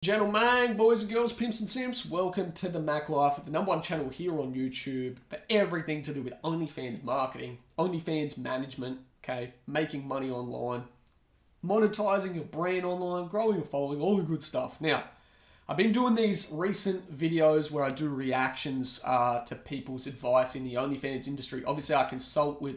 Gentlemen, boys and girls, pimps and simps, welcome to the Mac Life, the #1 channel here on YouTube for everything to do with OnlyFans marketing, OnlyFans management, okay, making money online, monetizing your brand online, growing your following, all the good stuff. Now, I've been doing these recent videos where I do reactions to people's advice in the OnlyFans industry. Obviously, I consult with,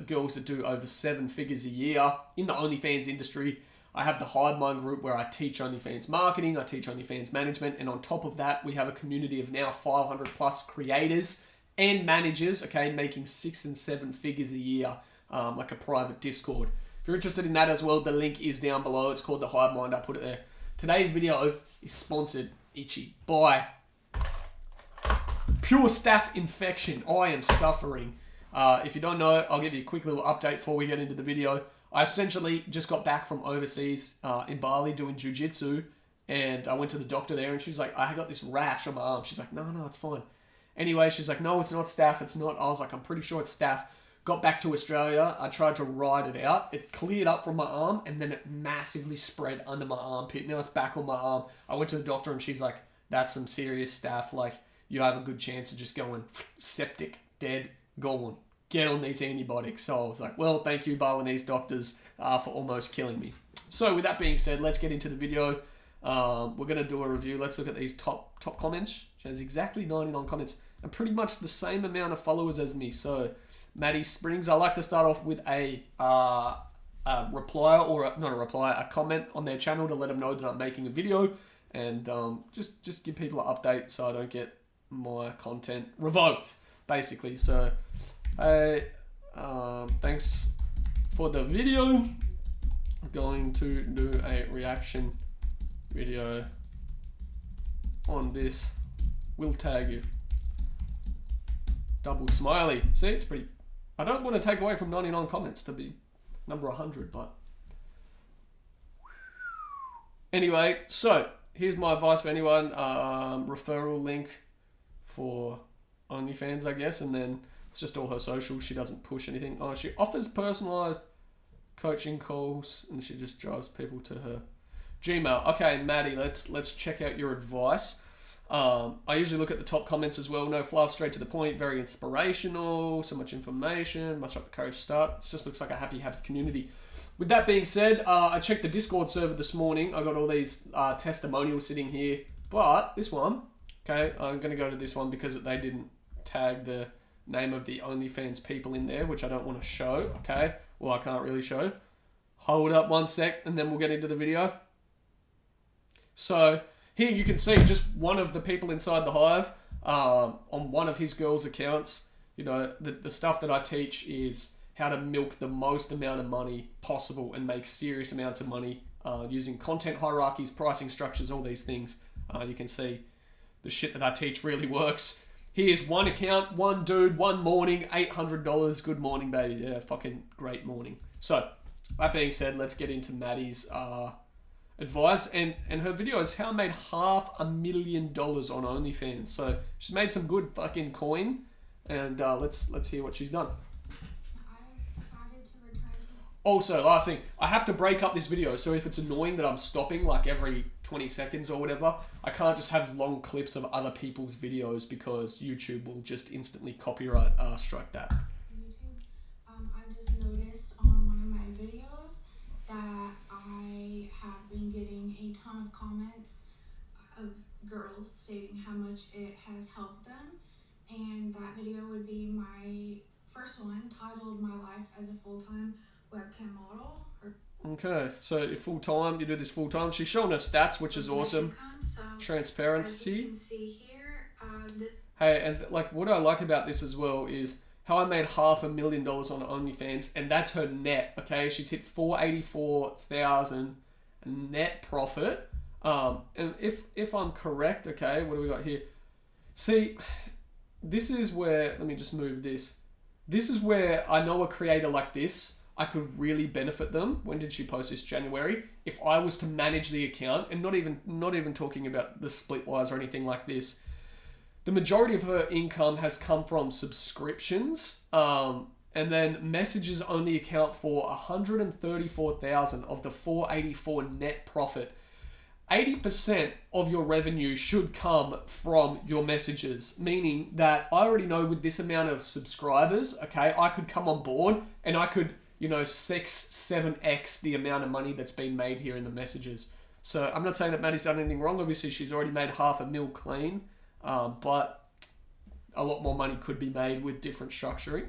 girls that do over 7 figures a year in the OnlyFans industry. I have the Hive Mind group where I teach OnlyFans marketing, I teach OnlyFans management, and on top of that, we have a community of now 500 plus creators and managers, okay, making 6 and 7 figures a year, like a private Discord. If you're interested in that as well, the link is down below. It's called the Hive Mind. I put it there. Today's video is sponsored, itchy, by Pure Staph Infection. I am suffering. If you don't know, I'll give you a quick little update before we get into the video. I essentially just got back from overseas in Bali doing jiu-jitsu, and I went to the doctor there, and she's like, I got this rash on my arm. She's like, no, it's fine. Anyway, she's like, no, it's not staph, it's not. I was like, I'm pretty sure it's staph. Got back to Australia, I tried to ride it out. It cleared up from my arm, and then it massively spread under my armpit. Now it's back on my arm. I went to the doctor, and she's like, that's some serious staph. Like, you have a good chance of just going septic, dead, gone. Get on these antibiotics. So I was like, well, thank you, Balinese doctors, for almost killing me. So with that being said, let's get into the video. We're going to do a review. Let's look at these top comments. She has exactly 99 comments and pretty much the same amount of followers as me. So Maddie Springs, I like to start off with a reply, or a comment on their channel to let them know that I'm making a video, and just give people an update so I don't get my content revoked, basically. So hey, thanks for the video. I'm going to do a reaction video on this. We'll tag you. Double smiley. See, it's pretty. I don't want to take away from 99 comments to be number 100, but anyway. So here's my advice for anyone. Referral link for OnlyFans, I guess, and then it's just all her socials. She doesn't push anything. Oh, she offers personalized coaching calls, and she just drives people to her Gmail. Okay, Maddie, let's check out your advice. I usually look at the top comments as well. No fluff, straight to the point, very inspirational, so much information, must have the courage to start. It just looks like a happy community. With that being said, I checked the Discord server this morning. I got all these testimonials sitting here, but this one, okay, I'm going to go to this one because they didn't tag the name of the OnlyFans people in there, which I don't want to show, okay? Well, I can't really show. Hold up one sec, and then we'll get into the video. So here you can see just one of the people inside the Hive on one of his girls' accounts. You know, the stuff that I teach is how to milk the most amount of money possible and make serious amounts of money using content hierarchies, pricing structures, all these things. You can see the shit that I teach really works. Here's one account, one dude, one morning, $800. Good morning, baby. Yeah, fucking great morning. So, that being said, let's get into Maddie's advice. And her video is how I made $500,000 on OnlyFans. So, she's made some good fucking coin. And let's hear what she's done. I've decided to return to... Also, last thing, I have to break up this video. So if it's annoying that I'm stopping like every 20 seconds or whatever, I can't just have long clips of other people's videos because YouTube will just instantly copyright strike that. YouTube, I've just noticed on one of my videos that I have been getting a ton of comments of girls stating how much it has helped them, and that video would be my first one, titled "My Life as a Full-Time Webcam Model." Okay, so full-time, you do this full-time. She's showing her stats, which is awesome. So, transparency. as you can see here, hey, and like what I like about this as well is how I made $500,000 on OnlyFans, and that's her net. Okay, she's hit 484,000 net profit. And if I'm correct, okay, what do we got here? See, this is where, let me just move this. This is where I know a creator like this, I could really benefit them. When did she post this? January. If I was to manage the account, and not even talking about the Splitwise or anything like this, the majority of her income has come from subscriptions, and then messages only account for 134,000 of the 484 net profit. 80% of your revenue should come from your messages, meaning that I already know with this amount of subscribers, okay, I could come on board and I could, 7x the amount of money that's been made here in the messages. So I'm not saying that Maddie's done anything wrong. Obviously, she's already made $500,000 clean, but a lot more money could be made with different structuring.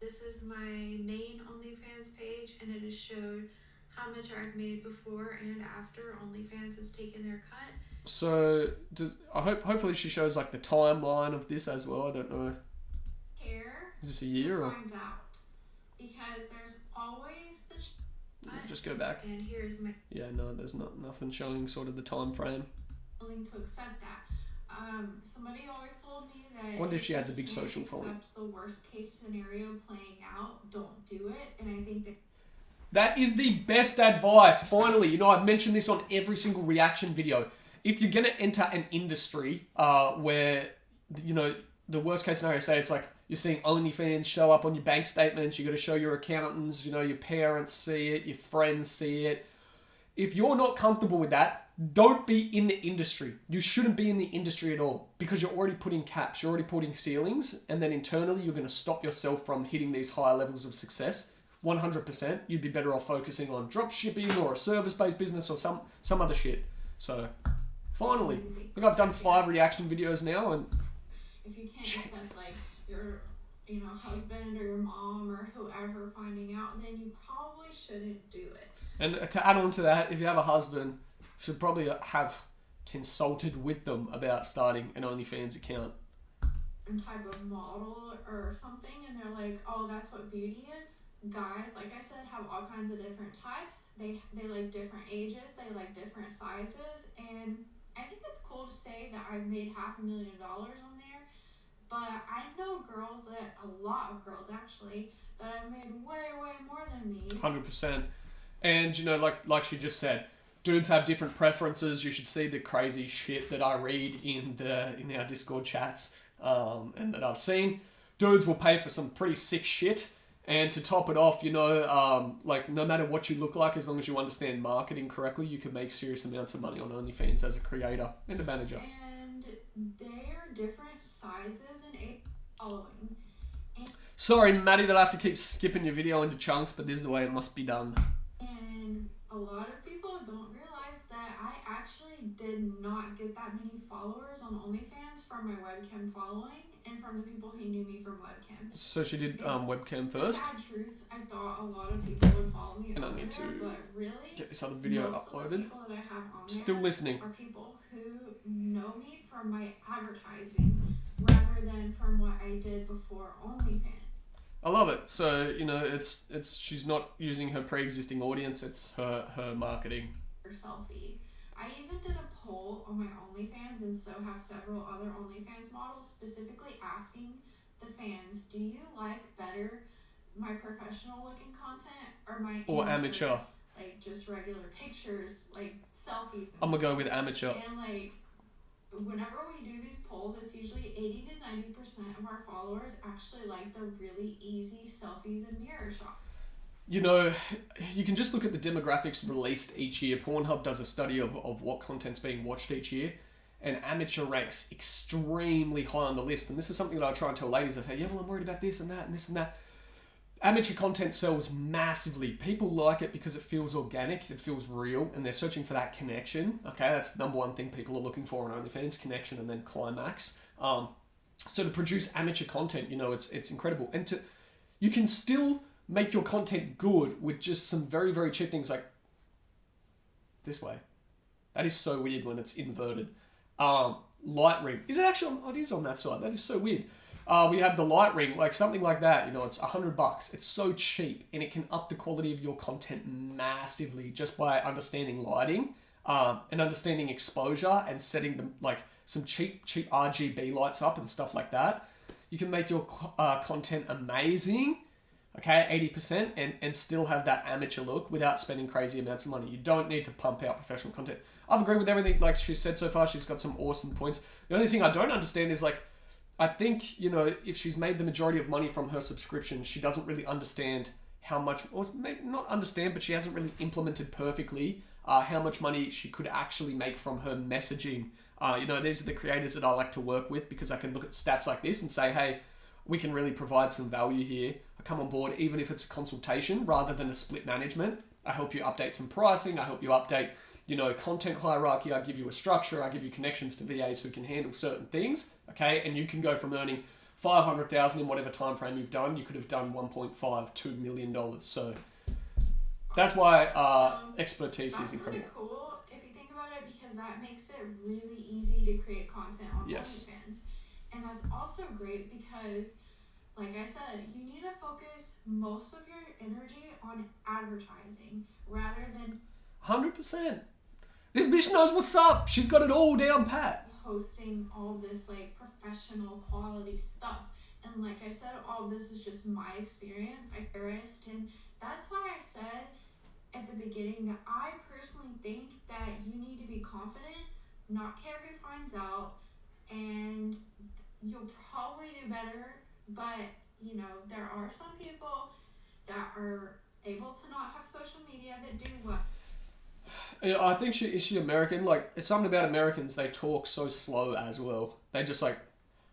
This is my main OnlyFans page, and it has showed how much I've made before and after OnlyFans has taken their cut. So hopefully she shows like the timeline of this as well. I don't know. Here. Is this a year or? Finds out because there's always the. Just go back. And here's my. Yeah, no, there's nothing showing sort of the time frame. Willing to accept that. Somebody always told me that. I wonder if she has a big social following. Accept the worst case scenario playing out. Don't do it, and I think that. That is the best advice. Finally, I've mentioned this on every single reaction video. If you're going to enter an industry where, the worst case scenario, say it's like you're seeing OnlyFans show up on your bank statements, you got to show your accountants, your parents see it, your friends see it. If you're not comfortable with that, don't be in the industry. You shouldn't be in the industry at all because you're already putting caps, you're already putting ceilings, and then internally you're going to stop yourself from hitting these higher levels of success. 100%, you'd be better off focusing on drop shipping or a service-based business or some other shit. So, finally, look, I've done 5 reaction videos now, and if you can't accept like your, husband or your mom or whoever finding out, then you probably shouldn't do it. And to add on to that, if you have a husband, you should probably have consulted with them about starting an OnlyFans account. Type of model or something, and they're like, oh, that's what beauty is. Guys, like I said, have all kinds of different types. They like different ages, they like different sizes, and I think it's cool to say that I've made $500,000 on there, but I know a lot of girls actually, that have made way more than me. 100%. And like she just said, dudes have different preferences. You should see the crazy shit that I read in our Discord chats, and that I've seen. Dudes will pay for some pretty sick shit. And to top it off, like no matter what you look like, as long as you understand marketing correctly, you can make serious amounts of money on OnlyFans as a creator and a manager. And they are different sizes and age following. Sorry, Maddie, that I have to keep skipping your video into chunks, but this is the way it must be done. And a lot of people don't realize that I actually did not get that many followers on OnlyFans from my webcam following. And from the people who knew me from webcam. So she did webcam first? It's the sad truth. I thought a lot of people would follow me and over I need there, to but really, get this other video most uploaded. Of the people that I have on Still there listening. are people who know me from my advertising rather than from what I did before OnlyFans. I love it. So, it's she's not using her pre-existing audience, it's her marketing. Selfie. I even did a poll on my OnlyFans, and so have several other OnlyFans models, specifically asking the fans, do you like better my professional looking content or my amateur? Like just regular pictures, like selfies. I'm gonna go with amateur. And like, whenever we do these polls, it's usually 80 to 90% of our followers actually like the really easy selfies and mirror shots. You can just look at the demographics released each year. Pornhub does a study of what content's being watched each year, and amateur ranks extremely high on the list. And this is something that I try and tell ladies that, hey, yeah, well, I'm worried about this and that and this and that. Amateur content sells massively. People like it because it feels organic, it feels real, and they're searching for that connection. Okay, that's the number one thing people are looking for on OnlyFans, connection and then climax. So to produce amateur content, it's incredible. And you can still make your content good with just some very, very cheap things like this way. That is so weird when it's inverted. Light ring. Is it actually it is on that side. That is so weird. We have the light ring, like something like that. It's $100. It's so cheap, and it can up the quality of your content massively just by understanding lighting, and understanding exposure and setting them like some cheap RGB lights up and stuff like that. You can make your content amazing. Okay, 80%, and still have that amateur look without spending crazy amounts of money. You don't need to pump out professional content. I've agreed with everything like she said so far. She's got some awesome points. The only thing I don't understand is like, I think, if she's made the majority of money from her subscription, she doesn't really understand how much, or maybe not understand, but she hasn't really implemented perfectly how much money she could actually make from her messaging. These are the creators that I like to work with because I can look at stats like this and say, hey, we can really provide some value here. I come on board, even if it's a consultation rather than a split management. I help you update some pricing. I help you update, content hierarchy. I give you a structure. I give you connections to VAs who can handle certain things. Okay. And you can go from earning 500,000 in whatever time frame you've done. You could have done $1.52 million. So that's why expertise is incredible. That's pretty cool if you think about it, because that makes it really easy to create content on OnlyFans. And that's also great because, like I said, you need to focus most of your energy on advertising rather than 100%. This bitch knows what's up. She's got it all down pat. Posting all this like professional quality stuff. And like I said, all of this is just my experience. And that's why I said at the beginning that I personally think that you need to be confident, not care who finds out, and you'll probably do better. But there are some people that are able to not have social media that do well. I think is she American? Like, it's something about Americans, they talk so slow as well. They just like,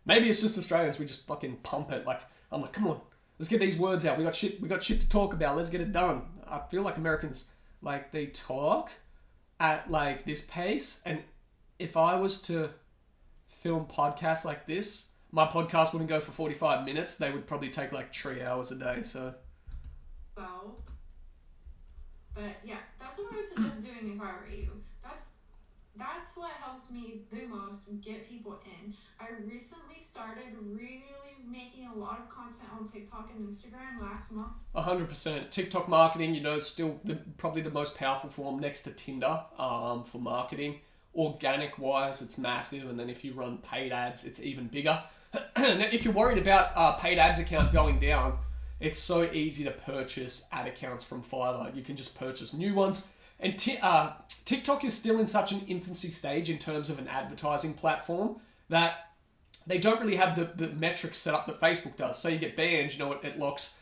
maybe it's just Australians, we just fucking pump it. Like, I'm like, come on, let's get these words out. We got shit to talk about. Let's get it done. I feel like Americans, like, they talk at like this pace. And if I was to film podcasts like this, my podcast wouldn't go for 45 minutes. They would probably take like 3 hours a day. So, well, but yeah, that's what I would suggest doing if I were you. That's what helps me the most get people in. I recently started really making a lot of content on TikTok and Instagram last month. 100%. TikTok marketing, it's still probably the most powerful form next to Tinder for marketing. Organic wise, it's massive. And then if you run paid ads, it's even bigger. Now, if you're worried about paid ads account going down, it's so easy to purchase ad accounts from Fiverr. You can just purchase new ones. And TikTok is still in such an infancy stage in terms of an advertising platform that they don't really have the metrics set up that Facebook does. So you get banned, it locks.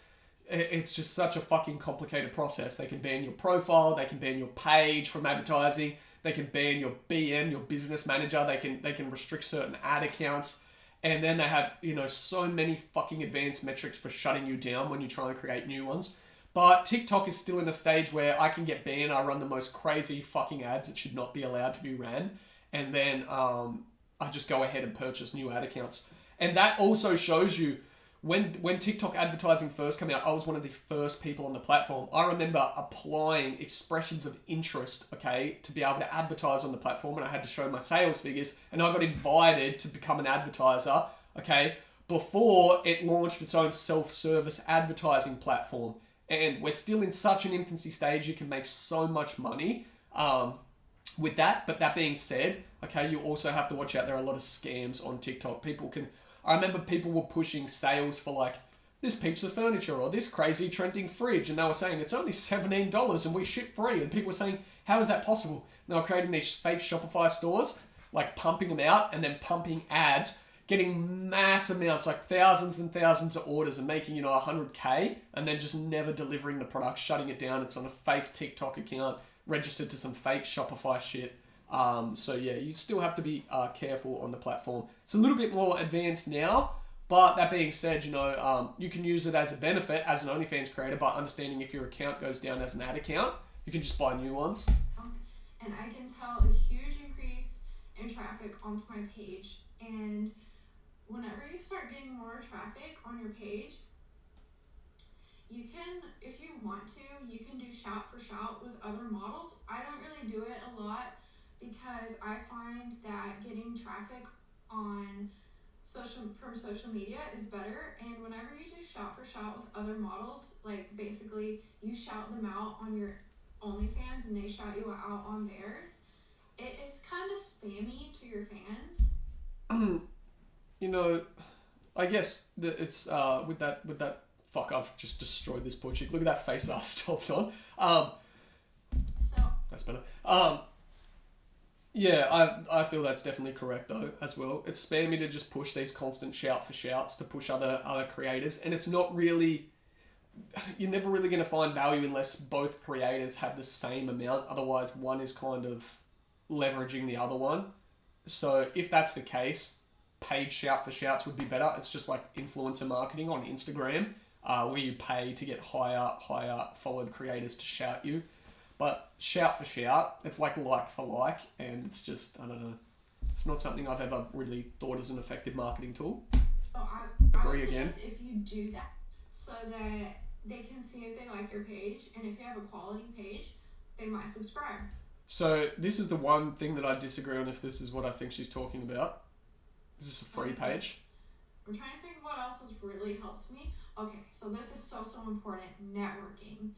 It's just such a fucking complicated process. They can ban your profile. They can ban your page from advertising. They can ban your BM, your business manager. They can restrict certain ad accounts. And then they have, so many fucking advanced metrics for shutting you down when you try and create new ones. But TikTok is still in a stage where I can get banned. I run the most crazy fucking ads that should not be allowed to be ran. And then I just go ahead and purchase new ad accounts. And that also shows you when TikTok advertising first came out, I was one of the first people on the platform. I remember applying expressions of interest, okay, to be able to advertise on the platform, and I had to show my sales figures, and I got invited to become an advertiser, okay, before it launched its own self-service advertising platform. And we're still in such an infancy stage, you can make so much money with that. But that being said, okay, you also have to watch out. There are a lot of scams on TikTok. I remember people were pushing sales for like this piece of furniture or this crazy trending fridge. And they were saying it's only $17 and we ship free. And people were saying, how is that possible? And they were creating these fake Shopify stores, like pumping them out and then pumping ads, getting mass amounts, like thousands and thousands of orders and making, $100K and then just never delivering the product, shutting it down. It's on a fake TikTok account, registered to some fake Shopify shit. So yeah, you still have to be careful on the platform. It's a little bit more advanced now, but that being said, you can use it as a benefit as an OnlyFans creator by understanding if your account goes down as an ad account, you can just buy new ones. And I can tell a huge increase in traffic onto my page. And whenever you start getting more traffic on your page, you can, if you want to, you can do shout for shout with other models. I don't really do it a lot because I find that getting traffic on from social media is better. And whenever you do shout for shout with other models, like basically you shout them out on your OnlyFans and they shout you out on theirs, it is kind of spammy to your fans. I guess that it's with that fuck, I've just destroyed this poor chick. Look at that face that I stopped on. So that's better. Yeah, I feel that's definitely correct though as well. It's spammy to just push these constant shout for shouts to push other creators, and it's not really you're never really going to find value unless both creators have the same amount. Otherwise, one is kind of leveraging the other one. So if that's the case, paid shout for shouts would be better. It's just like influencer marketing on Instagram, where you pay to get higher followed creators to shout you. But shout for shout, it's like for like, and it's just, I don't know. It's not something I've ever really thought as an effective marketing tool. So I would suggest if you do that so that they can see if they like your page, and if you have a quality page, they might subscribe. So this is the one thing that I disagree on if this is what I think she's talking about. Is this a free page? I'm trying to think of what else has really helped me. Okay, so this is so important. Networking.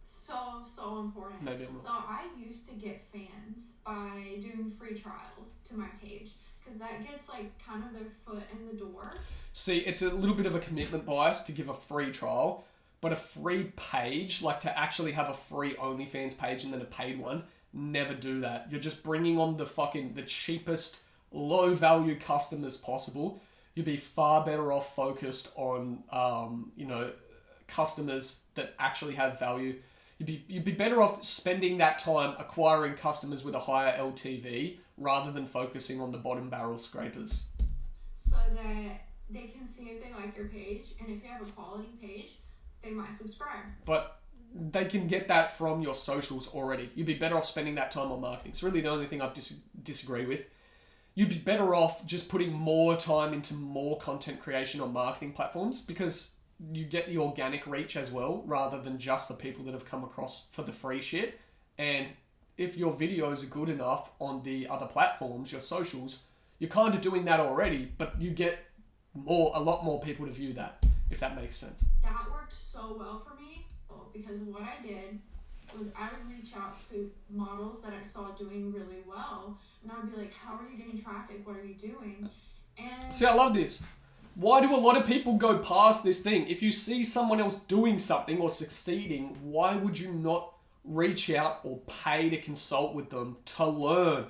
So important. Maybe I'm not. So I used to get fans by doing free trials to my page, because that gets like kind of their foot in the door. See, it's a little bit of a commitment bias to give a free trial, but a free page, like to actually have a free OnlyFans page and then a paid one, never do that. You're just bringing on the cheapest, low value customers possible. You'd be far better off focused on, customers that actually have value. You'd be better off spending that time acquiring customers with a higher LTV rather than focusing on the bottom barrel scrapers. So that they can see if they like your page, and if you have a quality page, they might subscribe. But they can get that from your socials already. You'd be better off spending that time on marketing. It's really the only thing I disagree with. You'd be better off just putting more time into more content creation on marketing platforms, because you get the organic reach as well, rather than just the people that have come across for the free shit. And if your videos are good enough on the other platforms, your socials, you're kind of doing that already, but you get a lot more people to view that, if that makes sense. That worked so well for me, because what I did was I would reach out to models that I saw doing really well, and I would be like, how are you getting traffic? What are you doing? And see, I love this. Why do a lot of people go past this thing? If you see someone else doing something or succeeding, why would you not reach out or pay to consult with them to learn?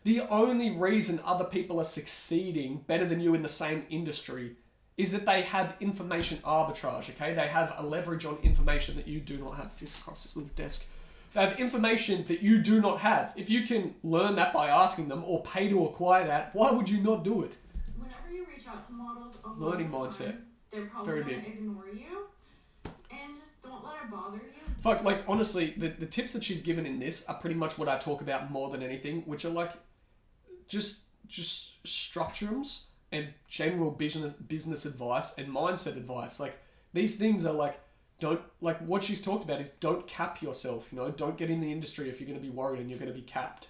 The only reason other people are succeeding better than you in the same industry is that they have information arbitrage, okay? They have a leverage on information that you do not have. Just across this little desk. They have information that you do not have. If you can learn that by asking them or pay to acquire that, why would you not do it? Whenever you reach out to models, learning mindset. They're probably going to ignore you, and just don't let it bother you. Fuck, like, honestly, the tips that she's given in this are pretty much what I talk about more than anything, which are like just structures and general business advice and mindset advice. Like, these things are like, what she's talked about is don't cap yourself, don't get in the industry if you're going to be worried and you're going to be capped.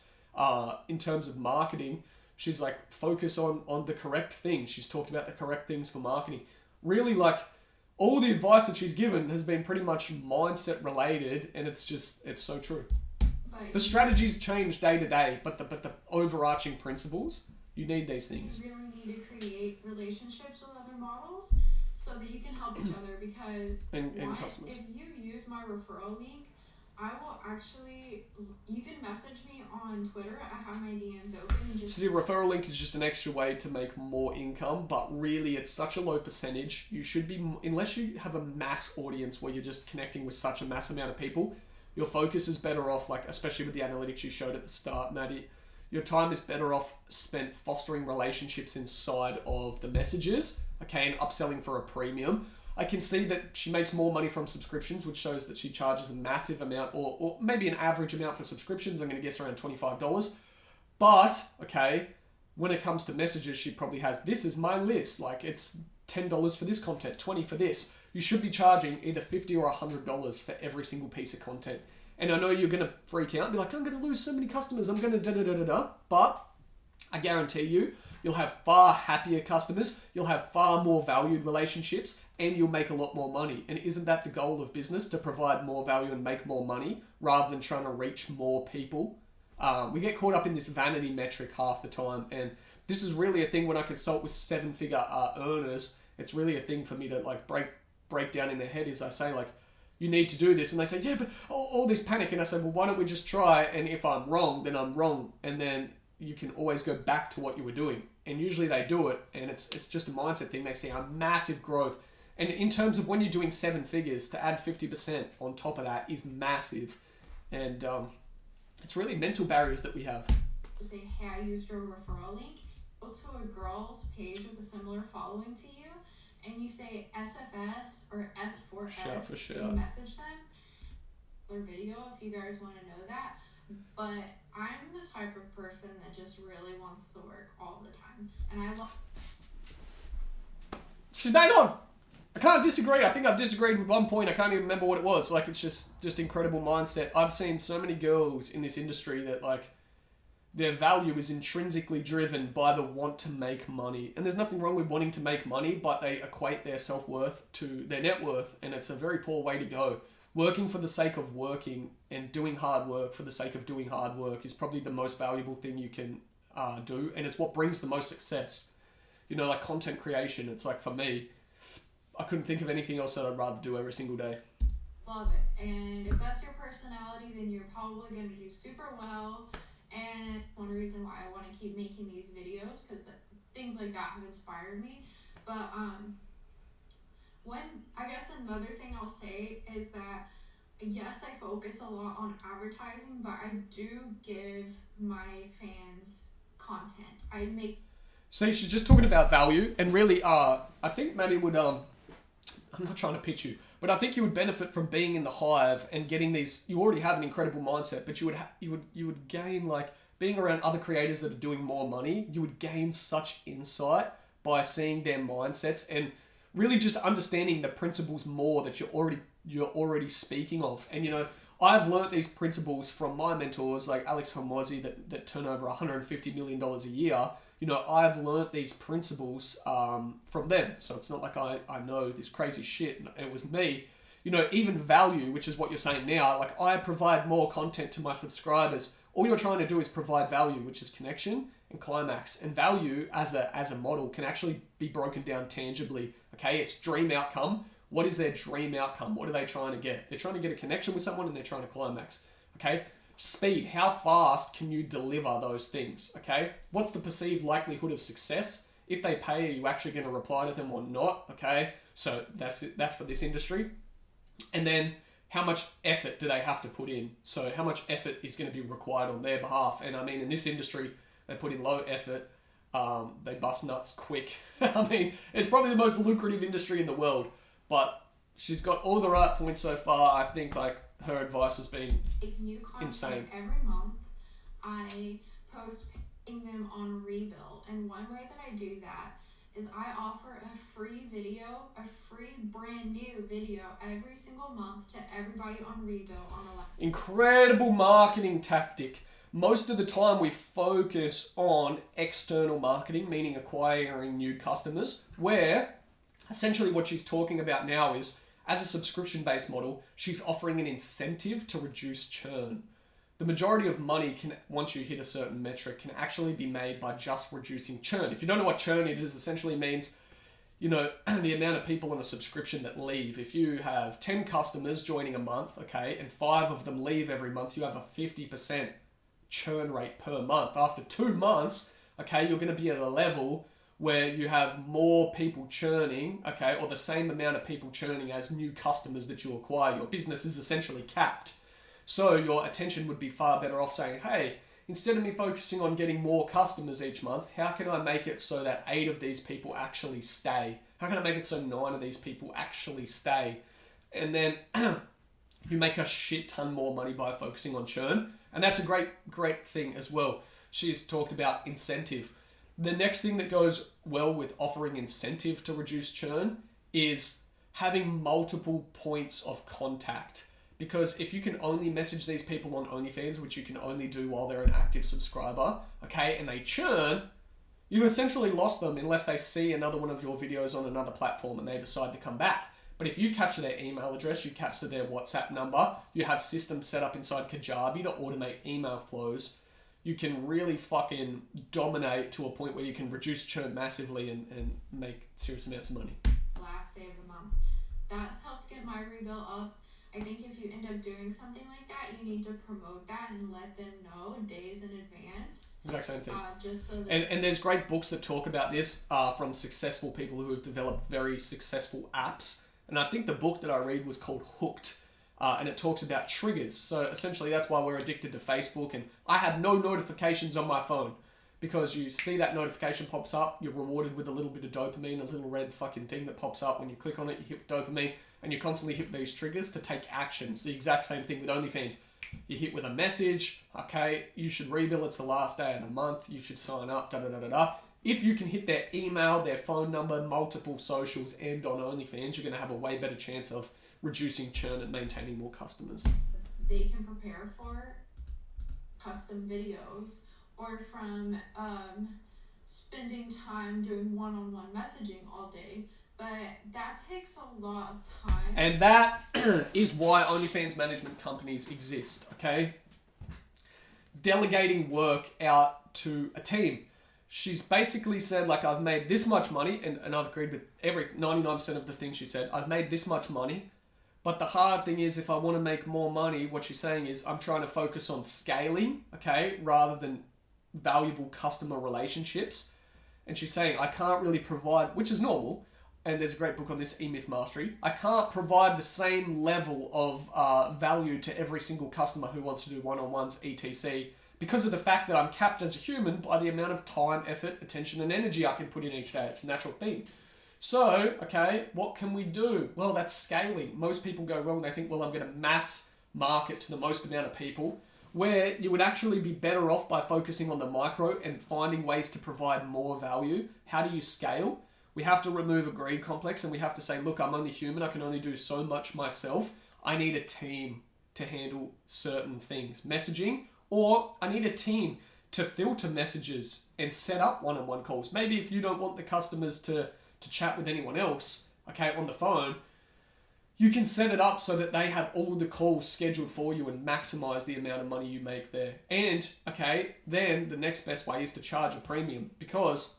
In terms of marketing, she's like, focus on the correct things. She's talked about the correct things for marketing. Really, like, all the advice that she's given has been pretty much mindset related, and it's so true. The strategies change day to day, but the overarching principles, you need these things. You really need to create relationships with other models so that you can help each other, because and customers. If you use my referral link, you can message me on Twitter. I have my DMs open. And see, referral link is just an extra way to make more income, but really it's such a low percentage. You should be, unless you have a mass audience where you're just connecting with such a mass amount of people, your focus is better off, like, especially with the analytics you showed at the start, Maddie, your time is better off spent fostering relationships inside of the messages, okay, and upselling for a premium. I can see that she makes more money from subscriptions, which shows that she charges a massive amount, or maybe an average amount for subscriptions. I'm going to guess around $25. But, okay, when it comes to messages, she probably has, this is my list. Like, it's $10 for this content, $20 for this. You should be charging either $50 or $100 for every single piece of content. And I know you're going to freak out and be like, I'm going to lose so many customers. I'm going to da-da-da-da-da. But I guarantee you'll have far happier customers, you'll have far more valued relationships, and you'll make a lot more money. And isn't that the goal of business, to provide more value and make more money rather than trying to reach more people? We get caught up in this vanity metric half the time, and this is really a thing when I consult with seven-figure earners. It's really a thing for me to like break down in their head. Is I say, like, you need to do this, and they say, yeah, but all this panic, and I say, well, why don't we just try? And if I'm wrong, then I'm wrong, and then you can always go back to what you were doing. And usually they do it, and it's just a mindset thing. They see a massive growth, And in terms of when you're doing 7 figures, to add 50% on top of that is massive. And it's really mental barriers that we have. Say, hey, I used your referral link. Go to a girl's page with a similar following to you, and you say SFS or S4S, Sure. and message them. Their video, if you guys want to know that. But I'm the type of person that just really wants to work all the time, and I love. She's bang on. I can't disagree. I think I've disagreed with one point. I can't even remember what it was. Like, it's just incredible mindset. I've seen so many girls in this industry that, like, their value is intrinsically driven by the want to make money. And there's nothing wrong with wanting to make money, but they equate their self-worth to their net worth, and it's a very poor way to go. Working for the sake of working and doing hard work for the sake of doing hard work is probably the most valuable thing you can do, and it's what brings the most success. You know, like content creation, it's like, for me, I couldn't think of anything else that I'd rather do every single day. Love it. And if that's your personality, then you're probably going to do super well. And one reason why I want to keep making these videos, because things like that have inspired me. But I guess another thing I'll say is that, yes, I focus a lot on advertising, but I do give my fans content. I make... See, she's just talking about value, and really, I think Maddie would, I'm not trying to pitch you, but I think you would benefit from being in the hive and getting these. You already have an incredible mindset, but you would gain, like, being around other creators that are doing more money. You would gain such insight by seeing their mindsets and really just understanding the principles more that you're already speaking of. And, you know, I've learnt these principles from my mentors like Alex Hormozi that turn over $150 million a year. You know, I've learnt these principles from them. So it's not like I know this crazy shit. It was me. You know, even value, which is what you're saying now, like, I provide more content to my subscribers. All you're trying to do is provide value, which is connection and climax. And value as a model can actually be broken down tangibly. Okay, it's dream outcome. What is their dream outcome? What are they trying to get? They're trying to get a connection with someone and they're trying to climax. Okay, speed. How fast can you deliver those things? Okay, what's the perceived likelihood of success? If they pay, are you actually going to reply to them or not? Okay, so that's it. That's for this industry. And then how much effort do they have to put in? So how much effort is going to be required on their behalf? And I mean, in this industry, they put in low effort. They bust nuts quick. I mean, it's probably the most lucrative industry in the world. But she's got all the right points so far. I think, like, her advice has been new content insane. Every month, I post them on Rebuild, and one way that I do that is I offer a free video, a free brand new video every single month to everybody on Rebuild on the Incredible marketing tactic. Most of the time we focus on external marketing, meaning acquiring new customers, where essentially what she's talking about now is, as a subscription-based model, she's offering an incentive to reduce churn. The majority of money can, once you hit a certain metric, can actually be made by just reducing churn. If you don't know what churn is, essentially means, you know, the amount of people on a subscription that leave. If you have 10 customers joining a month, okay, and 5 of them leave every month, you have a 50% churn rate per month. After 2 months, okay, you're going to be at a level where you have more people churning, okay, or the same amount of people churning as new customers that you acquire. Your business is essentially capped. So your attention would be far better off saying, hey, instead of me focusing on getting more customers each month, how can I make it so that 8 of these people actually stay? How can I make it so 9 of these people actually stay? And then you make a shit ton more money by focusing on churn. And that's a great thing as well. She's talked about incentive. The next thing that goes well with offering incentive to reduce churn is having multiple points of contact. Because if you can only message these people on OnlyFans, which you can only do while they're an active subscriber, okay, and they churn, you've essentially lost them unless they see another one of your videos on another platform and they decide to come back. But if you capture their email address, you capture their WhatsApp number, you have systems set up inside Kajabi to automate email flows, you can really fucking dominate to a point where you can reduce churn massively and make serious amounts of money. last day of the month. That's helped get my Rebuild up. I think if you end up doing something like that, you need to promote that and let them know days in advance. Exact same thing. Just so that and there's great books that talk about this from successful people who have developed very successful apps. And I think the book that I read was called Hooked. And it talks about triggers. So essentially that's why we're addicted to Facebook. And I have no notifications on my phone because you see that notification pops up, you're rewarded with a little bit of dopamine, a little red fucking thing that pops up. When you click on it, you hit dopamine, and you constantly hit these triggers to take action. It's the exact same thing with OnlyFans. You hit with a message, okay, you should rebill, it's the last day of the month, you should sign up, da-da-da-da-da. If you can hit their email, their phone number, multiple socials, and on OnlyFans, you're going to have a way better chance of reducing churn and maintaining more customers. they can prepare for custom videos or from spending time doing one-on-one messaging all day. But that takes a lot of time. And that is why OnlyFans management companies exist, okay? Delegating work out to a team. She's basically said, like, I've made this much money, and I've agreed with every 99% of the things she said. I've made this much money, but the hard thing is if I want to make more money, what she's saying is I'm trying to focus on scaling, okay, rather than valuable customer relationships. And she's saying I can't really provide, which is normal, and there's a great book on this, E-Myth Mastery. I can't provide the same level of value to every single customer who wants to do one-on-ones, etc. because of the fact that I'm capped as a human by the amount of time, effort, attention, and energy I can put in each day. It's a natural thing. So, okay, what can we do? Well, that's scaling. Most people go wrong. They think, well, I'm going to mass market to the most amount of people, where you would actually be better off by focusing on the micro and finding ways to provide more value. How do you scale? We have to remove a greed complex, and we have to say, look, I'm only human. I can only do so much myself. I need a team to handle certain things. Messaging, or I need a team to filter messages and set up one-on-one calls. Maybe if you don't want the customers to chat with anyone else, okay, on the phone, you can set it up so that they have all the calls scheduled for you and maximize the amount of money you make there. And, okay, then the next best way is to charge a premium, because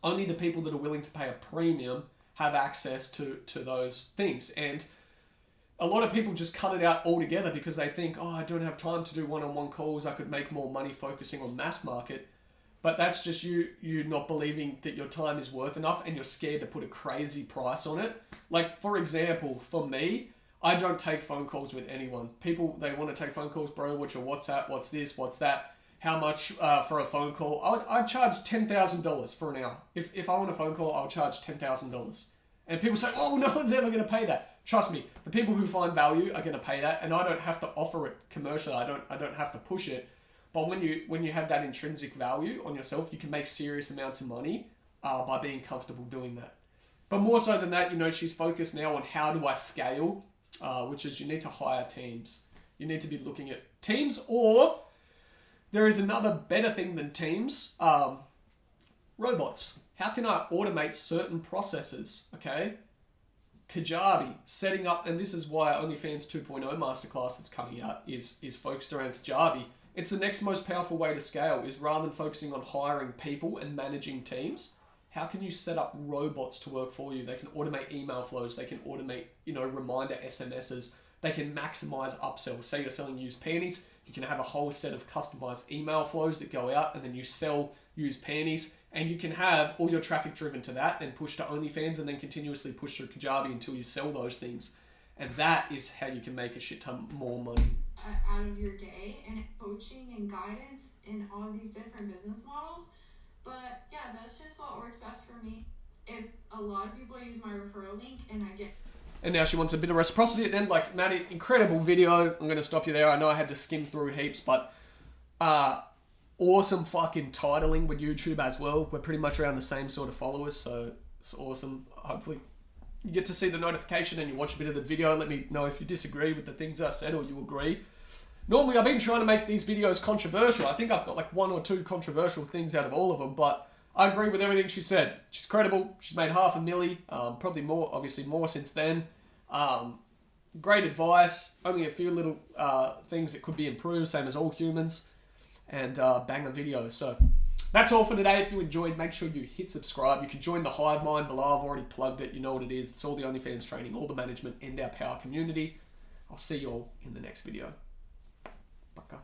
only the people that are willing to pay a premium have access to those things. And a lot of people just cut it out altogether because they think, oh, I don't have time to do one-on-one calls. I could make more money focusing on mass market. But that's just you not believing that your time is worth enough, and you're scared to put a crazy price on it. Like, for example, for me, I don't take phone calls with anyone. People, they want to take phone calls. Bro, what's your WhatsApp? What's this? What's that? How much for a phone call? I'd charge $10,000 for an hour. If I want a phone call, I'll charge $10,000. And people say, oh, no one's ever going to pay that. Trust me, the people who find value are going to pay that, and I don't have to offer it commercially. I don't have to push it. But when you have that intrinsic value on yourself, you can make serious amounts of money by being comfortable doing that. But more so than that, she's focused now on how do I scale, which is you need to hire teams. You need to be looking at teams, or there is another better thing than teams, robots. How can I automate certain processes, okay? Kajabi, setting up, and this is why OnlyFans 2.0 Masterclass that's coming out is focused around Kajabi. It's the next most powerful way to scale, is rather than focusing on hiring people and managing teams, how can you set up robots to work for you? They can automate email flows. They can automate, reminder SMSs. They can maximize upsells. Say you're selling used panties, you can have a whole set of customized email flows that go out, and then you sell used panties, and you can have all your traffic driven to that, then push to OnlyFans, and then continuously push through Kajabi until you sell those things. And that is how you can make a shit ton more money. Out of your day, and coaching and guidance in all these different business models. But yeah, that's just what works best for me. If a lot of people use my referral link and I get... And now she wants a bit of reciprocity at the end. Like, Maddie, incredible video. I'm going to stop you there. I know I had to skim through heaps, but awesome fucking titling with YouTube as well. We're pretty much around the same sort of followers, so it's awesome. Hopefully you get to see the notification and you watch a bit of the video. Let me know if you disagree with the things I said or you agree. Normally, I've been trying to make these videos controversial. I think I've got like 1 or 2 controversial things out of all of them, but I agree with everything she said. She's credible. She's made $500,000, probably more, obviously more since then. Great advice. Only a few little things that could be improved, same as all humans. And banger video. So that's all for today. If you enjoyed, make sure you hit subscribe. You can join the Hive Mind below. I've already plugged it. You know what it is. It's all the OnlyFans training, all the management, and our power community. I'll see you all in the next video. Baka.